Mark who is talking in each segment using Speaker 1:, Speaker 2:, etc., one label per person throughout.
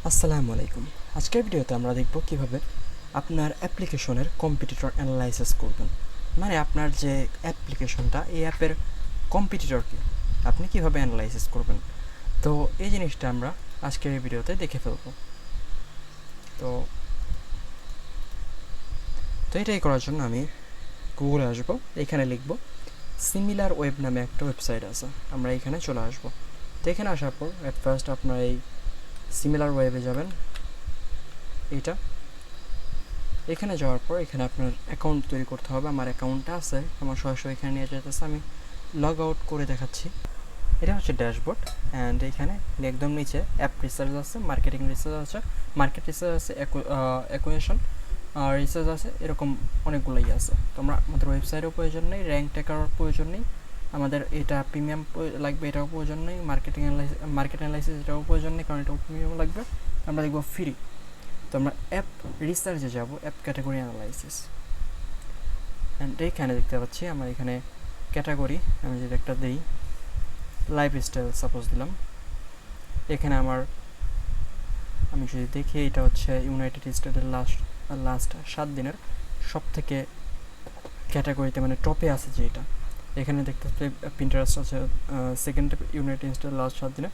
Speaker 1: আসসালামু আলাইকুম। আজকের ভিডিওতে আমরা দেখব কিভাবে আপনার অ্যাপ্লিকেশনের কম্পিটিটর অ্যানালাইসিস করবেন। মানে আপনার যে অ্যাপ্লিকেশনটা, এই অ্যাপের কম্পিটিটর কি, আপনি কিভাবে অ্যানালাইসিস করবেন। তো এই জিনিসটা আমরা আজকের এই ভিডিওতে দেখে ফেলব। তো এটাই করার জন্য আমি গুগলে আসব, এখানে লিখব সিমিলার ওয়েব নামে একটা ওয়েবসাইট আছে, আমরা এখানে চলে আসব। তো এখানে আসার পর অ্যাট ফার্স্ট আপনার এই সিমিলার ওয়েবে যাবেন, এইটা এখানে যাওয়ার পর এখানে আপনার অ্যাকাউন্ট তৈরি করতে হবে। আমার অ্যাকাউন্টটা আছে, আমার সরাসরি এখানে নিয়ে যেতেছে, আমি লগ আউট করে দেখাচ্ছি। এটা হচ্ছে ড্যাশবোর্ড, অ্যান্ড এখানে একদম নিচে অ্যাপ রিসার্চ আছে, মার্কেটিং রিসার্চ আছে, মার্কেট রিসার্চ আছে, অ্যাকুয়েশন রিসার্চ আছে, এরকম অনেকগুলোই আছে। তো আমাদের ওয়েবসাইটেও প্রয়োজন নেই, র্যাঙ্ক টেকার প্রয়োজন নেই, আমাদের এটা প্রিমিয়াম লাগবে, এটাও প্রয়োজন নেই, মার্কেট অ্যানালাইসিস এটাও প্রয়োজন নেই, কারণ এটাও প্রিমিয়াম লাগবে। আমরা দেখবো ফ্রি। তো আমরা অ্যাপ রিসার্চে যাব, অ্যাপ ক্যাটাগরি অ্যানালাইসিস, অ্যান্ড এইখানে দেখতে পাচ্ছি আমার এখানে ক্যাটাগরি, আমি যদি একটা দিই লাইফস্টাইল সাপোজ দিলাম, এখানে আমি যদি দেখি এটা হচ্ছে ইউনাইটেড স্টেটের লাস্ট 7 দিনের সব থেকে ক্যাটাগরিতে মানে টপে আছে যে এটা, এখানে দেখতে পাচ্ছি পিন্টারেস্ট আছে সেকেন্ড ইউনাইটেড স্টেটের লাস্ট 7 দিনে,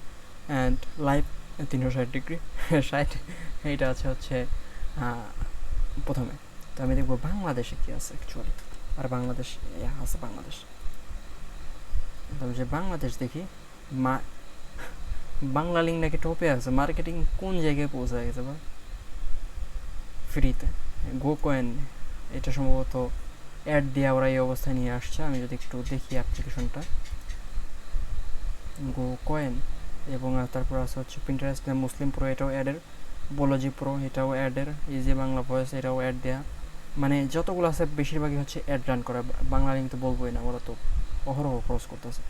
Speaker 1: অ্যান্ড লাইভ 360 ডিগ্রি 60 এইটা হচ্ছে প্রথমে। তো আমি দেখবো বাংলাদেশে কী আছে অ্যাকচুয়ালি, আর বাংলাদেশ আছে বাংলাদেশ। তবে যে বাংলাদেশ দেখি বাংলা লিঙ্ক নাকি টপে আছে, মার্কেটিং কোন জায়গায় পৌঁছায় গেছে বা ফ্রিতে গো কয়েন, এটা সম্ভবত অ্যাড দিয়ে ওরা এই অবস্থায় নিয়ে আসছে। আমি যদি একটু দেখি অ্যাপ্লিকেশনটা, গো কয়েন, এবং তারপর আছে হচ্ছে পিন্টারেস্ট মুসলিম প্রো, এটাও অ্যাডের, বলজি প্রো এটাও অ্যাডের, ইজি বাংলা ভয়েস এটাও অ্যাড দেয়া, মানে যতগুলো আছে বেশিরভাগই হচ্ছে অ্যাড রান করা। বাংলা লিঙ্ক তো বলবোই না, ওরা তো অহরহ খরচ করতেছে।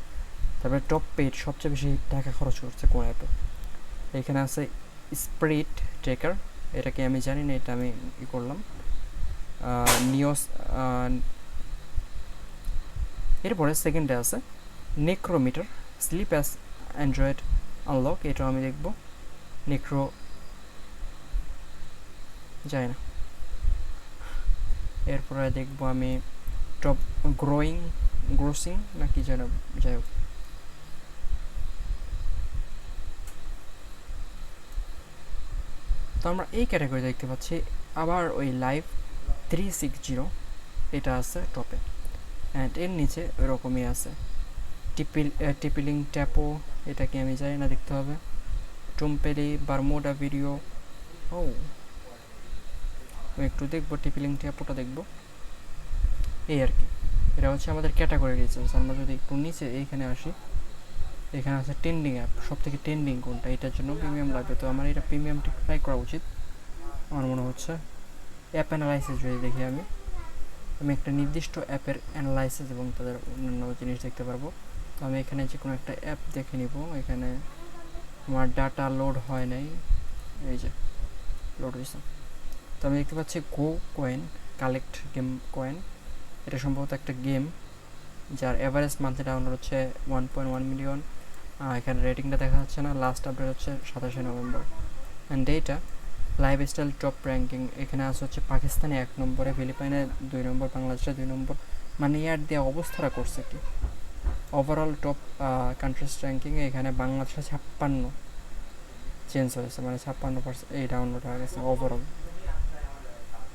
Speaker 1: তারপরে টপ পেজ সবচেয়ে বেশি টাকা খরচ করছে কোন অ্যাপে, এখানে আছে স্প্রিট ট্রেকার, এটাকে আমি জানি না, এটা আমি করলাম নিওস। এরপরে সেকেন্ডে আছে নেক্রোমিটার, স্লিপ অ্যাস অ্যান্ড্রয়েড আনলক, এটাও আমি দেখব। নেক্রো যায় না। এরপরে দেখব আমি টপ গ্রোসিং নাকি যেন, যাই হোক। তো আমরা এই ক্যাটাগরি দেখতে পাচ্ছি। আবার ওই লাইভ 360 এটা আছে টপে, অ্যান্ড এর নিচে ওরকমই আছে টিপিলিং ট্যাপো, এটাকে আমি জানি না, দেখতে হবে। টুম্পেলি বারমুডা ভিডিও, ও আমি একটু দেখবো, টিপিলিং ট্যাপোটা দেখবো, এই আর কি। এটা হচ্ছে আমাদের ক্যাটাগরি রিসার্চ। আমরা যদি একটু নিচে এইখানে আসি, এখানে আছে ট্রেন্ডিং অ্যাপ, সব থেকে ট্রেন্ডিং কোনটা, এটার জন্য প্রিমিয়াম লাগবে। তো আমার এটা প্রিমিয়ামটা ট্রাই করা উচিত আমার মনে হচ্ছে। অ্যাপ অ্যানালাইসিস যদি দেখি আমি একটা নির্দিষ্ট অ্যাপের অ্যানালাইসিস এবং তাদের অন্যান্য জিনিস দেখতে পারবো। তো আমি এখানে যে কোনো একটা অ্যাপ দেখে নিব, এখানে আমার ডাটা লোড হয় নাই, এই যে লোড হয়েছে। তো আমি দেখতে পাচ্ছি গো কয়েন কালেক্ট গেম কয়েন, এটা সম্ভবত একটা গেম যার অ্যাভারেজ মান্থলি ডাউনলোড হচ্ছে 1.1 মিলিয়ন। এখানে রেটিংটা দেখা যাচ্ছে না, লাস্ট আপডেট হচ্ছে 27 নভেম্বর। অ্যান্ড এইটা লাইফস্টাইল টপ র্যাঙ্কিং, এখানে আছে হচ্ছে পাকিস্তানে 1 নম্বরে, ফিলিপাইনে 2 নম্বর, বাংলাদেশে 2 নম্বর, মানে ইয়ার দেওয়া অবস্থাটা করছে কি। ওভারঅল টপ কান্ট্রিজ র্যাঙ্কিংয়ে এখানে বাংলাদেশে 56 চেঞ্জ হয়েছে, মানে 56% এই ডাউনলোড হয়ে গেছে ওভারঅল।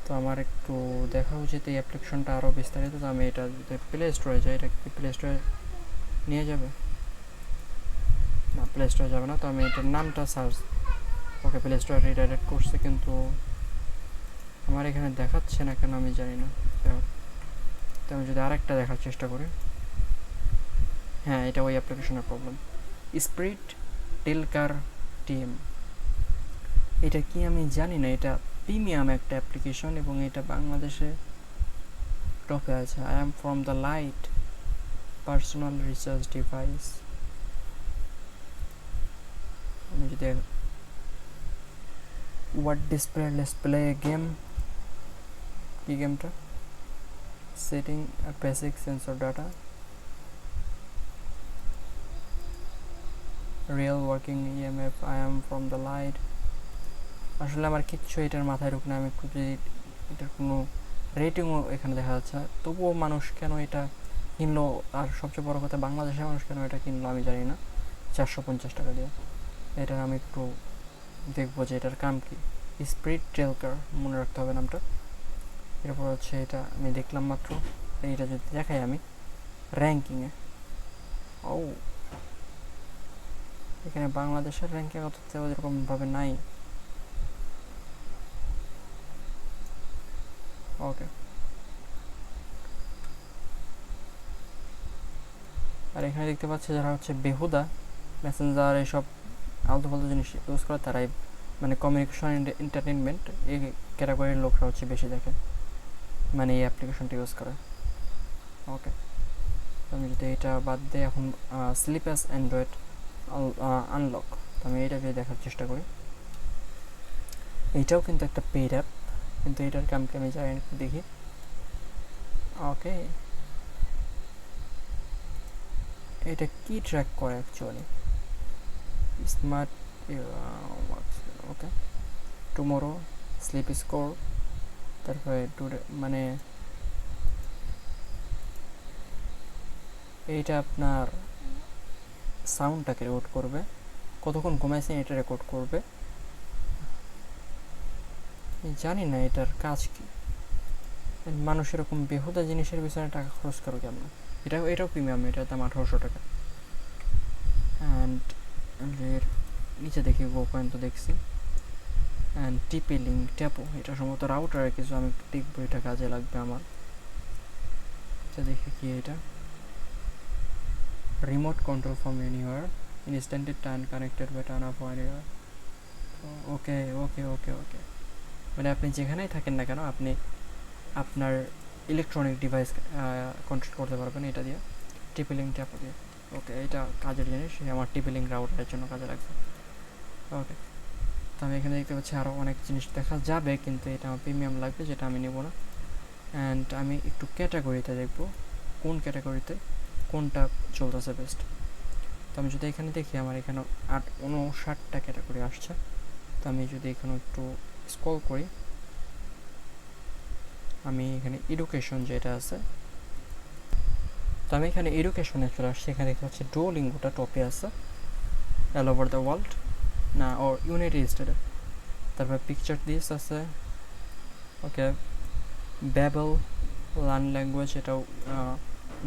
Speaker 1: তো আমার একটু দেখা উচিত এই অ্যাপ্লিকেশনটা আরও বিস্তারিত। তো আমি এটা যদি প্লে স্টোরে যাই, এটা কি প্লে স্টোরে নিয়ে যাবে? না, প্লে স্টোরে যাবে না। তো আমি এটার নামটা সার্চ, ওকে প্লে স্টোরে রিডাইরেক্ট করছে, কিন্তু আমার এখানে দেখাচ্ছে না কেন আমি জানি না। তো আমি যদি আরেকটা দেখার চেষ্টা করি, হ্যাঁ এটা ওই অ্যাপ্লিকেশনের প্রবলেম। স্প্রিট টেলকার টিএম, এটা কি আমি জানি না, এটা প্রিমিয়াম একটা অ্যাপ্লিকেশন এবং এটা বাংলাদেশে টপে আছে। I am from the light personal research device, আমি যদি what display let's play game, কি গেমটা, setting basic sensor data, real working EMF, I am from the light, আসলে আমার কিচ্ছু এটার মাথায় ঢুকে না। আমি একটু যদি এটার কোনো রেটিংও এখানে দেখা যাচ্ছে, তবুও মানুষ কেন এটা কিনলো, আর সবচেয়ে বড় কথা বাংলাদেশের মানুষ কেন এটা কিনলো আমি জানি না 450 টাকা দিয়ে। এটার আমি একটু দেখবো যে এটার কাম কি। স্প্রিট ট্রেলকার মনে রাখতে হবে নামটা। এরপর হচ্ছে এটা আমি দেখলাম মাত্র। এইটা যদি দেখাই আমি র্যাঙ্কিংয়ে, ও এখানে বাংলাদেশের র্যাঙ্কিং অত এরকমভাবে নাই। ওকে, আর এখানে দেখতে পাচ্ছি যারা হচ্ছে বেহুদা মেসেঞ্জার এসব আলতু ফালতু জিনিস ইউজ করে, তারাই মানে কমিউনিকেশন এন্টারটেনমেন্ট এই ক্যাটাগরির লোকরা হচ্ছে বেশি দেখে, মানে এই অ্যাপ্লিকেশনটা ইউজ করে। ওকে, আমি যদি এটা বাদ দিয়ে এখন স্লিপ অ্যাস অ্যান্ড্রয়েড আনলক, তো আমি এইটা যদি দেখার চেষ্টা করি। এইটাও কিন্তু একটা পেইড অ্যাপ, কিন্তু এটার কামকে আমি যাই দেখি। ওকে, এটা কি ট্র্যাক করে অ্যাকচুয়ালি? স্মার্ট, ওকে, টুমোরো, স্লিপ স্কোর, তারপরে টুডে, মানে এইটা আপনার সাউন্ডটাকে রেকর্ড করবে, কতক্ষণ ঘুমাইছেন এটা রেকর্ড করবে। জানি না এটার কাজ কি। মানুষ এরকম বেহুদা জিনিসের পিছনে টাকা খরচ করো কেমন? এটাও প্রিমিয়াম, এটার দাম 1800 টাকা। অ্যান্ড এর নিচে দেখি গো পর্যন্ত দেখছি। অ্যান্ড টিপেলিং ট্যাপো, এটা সম্ভবত রাউটারের কিছু, আমি একটু দেখবো, এটা কাজে লাগবে আমার। আচ্ছা দেখি কি এটা, remote control from anywhere, instantly turn connected by turn off anywhere. Okay okay okay okay, মানে আপনি যেখানেই থাকেন না কেন আপনি আপনার ইলেকট্রনিক ডিভাইস কন্ট্রোল করতে পারবেন এটা দিয়ে, টিপেলিং ট্যাপো দিয়ে। ওকে, এটা কাজের জিনিস, আমার টিপেলিং রাউটারের জন্য কাজে লাগবে। ওকে, তো আমি এখানে দেখতে পাচ্ছি আরও অনেক জিনিস দেখা যাবে, কিন্তু এটা আমার প্রিমিয়াম লাগবে, যেটা আমি নেব না। অ্যান্ড আমি একটু ক্যাটাগরিতে দেখব কোন ক্যাটাগরিতে কোনটা চলতেছে বেস্ট। তো আমি যদি এখানে দেখি আমার এখানে 59টা ক্যাটাগরি আসছে। তো আমি যদি এখানে একটু স্ক্রল করি, আমি এখানে এডুকেশন যেটা আছে, তো আমি এখানে এডুকেশনে চলে আসছি। এখানে দেখতে পাচ্ছি ডুওলিঙ্গোটা টপে আছে, অল ওভার দ্য ওয়ার্ল্ড না, ও ইউনাইটেড স্টেটে। তারপর পিকচার দিস আছে, ওকে, ব্যাবল লার্ন ল্যাঙ্গুয়েজ, এটাও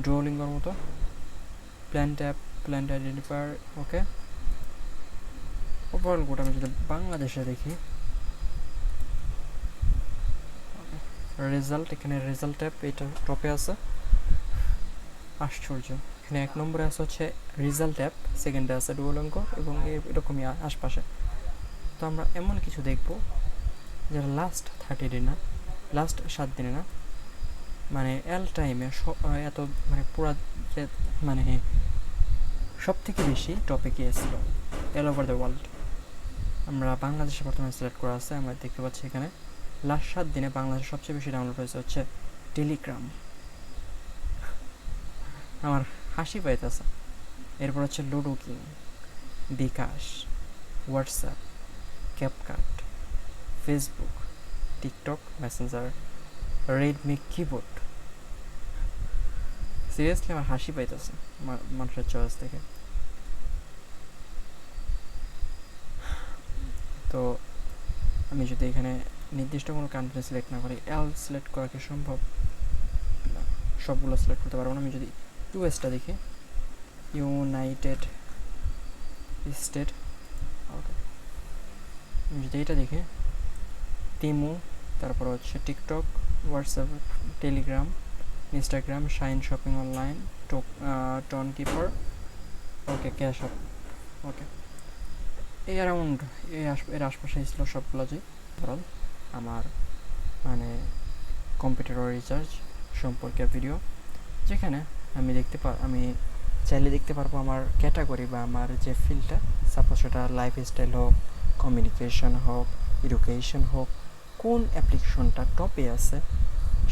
Speaker 1: ডুওলিঙ্গোর মতো। প্ল্যান্ট অ্যাপ, প্ল্যান্ট আইডেন্টিফায়ার, ওকে। ওভারঅল গোটা আমি যদি বাংলাদেশে দেখি, রেজাল্ট, এখানে রেজাল্ট অ্যাপ এটা টপে আছে। আশ্চর্য, এখানে 1 নম্বরে আছে হচ্ছে রেজাল্ট অ্যাপ, সেকেন্ডে আছে ডুওলিঙ্গো, এবং এরকমই আশপাশে। তো আমরা এমন কিছু দেখব যারা লাস্ট 30 দিন না, লাস্ট 7 দিনে না, মানে এল টাইমে এত মানে পুরা যে মানে সব থেকে বেশি টপে কি এসেছিল অল ওভার দ্য ওয়ার্ল্ড। আমরা বাংলাদেশে বর্তমানে সিলেক্ট করা আছে, আমরা দেখতে পাচ্ছি এখানে লাস্ট 7 দিনে বাংলাদেশে সবচেয়ে বেশি ডাউনলোড হয়েছে হচ্ছে টেলিগ্রাম। আমার হাসি পাইতেছে। এরপর হচ্ছে Ludo King, bKash, WhatsApp, CapCut, Facebook, TikTok, Messenger, Redmi keyboard. Seriously আমার হাসি পাইতেছে মানুষের চয়েস দেখে। তো আমি যদি এখানে নির্দিষ্ট কোনো কান্ট্রি সিলেক্ট না করি, এল সিলেক্ট করা কি সম্ভব? না, সবগুলো সিলেক্ট করতে পারবো না। আমি যদি ইউএসটা দেখি, ইউনাইটেড স্টেট, ওকে, আমি যদি এটা দেখি, তিমু, তারপর হচ্ছে TikTok, WhatsApp, Telegram, Instagram, Shein shopping online, tone keeper, okay, cash up, okay. এই অ্যারাউন্ড এর আশপাশে ছিল সবগুলো। যে ধরুন আমার মানে কম্পিউটার রিচার্জ সম্পর্কে ভিডিও, যেখানে আমি চাইলে দেখতে পারবো আমার ক্যাটাগরি বা আমার যে ফিল্ডটা, সাপোজ সেটা লাইফস্টাইল হোক, কমিউনিকেশন হোক, এডুকেশন হোক, কোন অ্যাপ্লিকেশনটা টপে আছে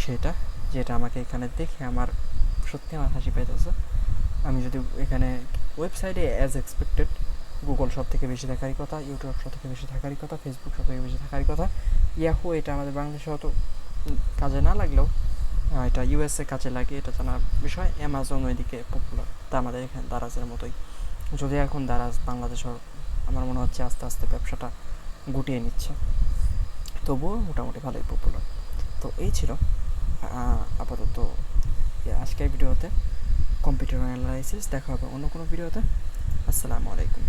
Speaker 1: সেটা, যেটা আমাকে এখানে দেখে আমার সত্যি আমার হাসি পাইতেছে। আমি যদি এখানে ওয়েবসাইটে অ্যাজ এক্সপেক্টেড গুগল সব থেকে বেশি থাকারই কথা, ইউটিউব সব থেকে বেশি থাকারই কথা, ফেসবুক সব থেকে বেশি থাকারই কথা। ইয়াহু এটা আমাদের বাংলাদেশে হয়তো কাজে না লাগলেও এটা ইউএসএ কাজে লাগে, এটা জানার বিষয়। অ্যামাজন ওইদিকে পপুলার, তা আমাদের এখানে দারাজের মতোই, যদি এখন দারাজ বাংলাদেশের আমার মনে হচ্ছে আস্তে আস্তে ব্যবসাটা গুটিয়ে নিচ্ছে, তবুও মোটামুটি ভালোই পপুলার। তো এই ছিল আপাতত আজকের ভিডিওতে কম্পিউটার অ্যানালাইসিস। দেখা হবে অন্য কোনো ভিডিওতে। আসসালামু আলাইকুম।